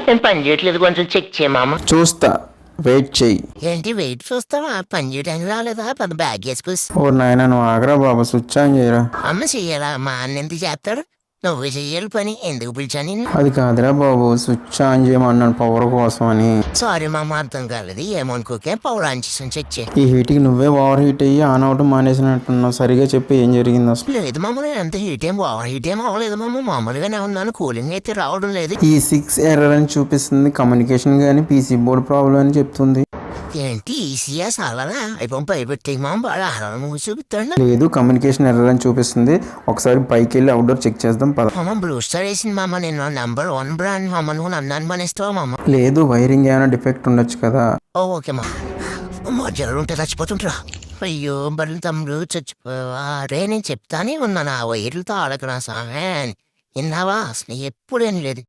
నేను పని చేయట్లేదు, కొంచెం చెక్ చేయ మామ. చూస్తా, వెయిట్ చెయ్యి. ఏంటి వెయిట్ చూస్తావా? పని చేయడానికి రాలేదా? పెద్ద బ్యాగ్ వేసుకొస్. ఓ నాయన నువ్వు ఆగరా బాబా, స్విచ్ ఆన్ చేయరా. అమ్మ చెయ్యాలా? మా అన్న ఎందుకు చేస్తాడు? నువ్వు చెయ్యాలి పని. ఎందుకు పిలిచాను నిన్ను? అది కాదురా బాబు, స్విచ్ ఆన్ చేయమన్నాను పవర్ కోసం అని. సారీ మామ, అర్థం కాలేదు. ఏమనుకోకే, పవర్ ఆన్ చేసాను, చెక్ చేయి. ఈ హీట్కి నువ్వే ఓవర్ హీట్ అయ్యి ఆన్ అవటం మానేసినట్టున్నావు. సరిగా చెప్పి ఏం జరిగింది అసలు? లేదు మామ, నేను అంత హీట్ ఏం ఓవర్ హీట్ ఏం అవ్వలేదు మామ. మామూలుగానే ఉన్నాను. కూలింగ్ అయితే రావడం లేదు. ఈ 6 ఎర్రర్ అని చూపిస్తుంది. కమ్యూనికేషన్ కానీ పీసీ బోర్డ్ ప్రాబ్లం అని చెప్తుంది. ఏంటి ఈసీఎస్ అలానా? అయిపోయి భయపెట్టే మామ, బాగా అలా మూసి చూపిస్తాడు. లేదు, కమ్యూనికేషన్ ఎర్రర్ అని చూపిస్తుంది. ఒకసారి పైకి వెళ్ళి అవుట్డోర్ చెక్ చేద్దాం పద. మామ బ్లూ స్టార్ వేసింది మామ. నేను #1 బ్రాండ్ మామ. నువ్వు నన్ను అనుమానిస్తావా మామ? లేదు, వైరింగ్ ఏమైనా డిఫెక్ట్ ఉండొచ్చు కదా. ఓకే మా. జరుడు ఉంటే చచ్చిపోతుంటారా? అయ్యో బర్రెలు తమ్ముడు చచ్చిపోవా రే. నేను చెప్తానే ఉన్నాను, ఆ వైర్లతో ఆడకరా సామె. విన్నావా? అసలు ఎప్పుడేం లేదు.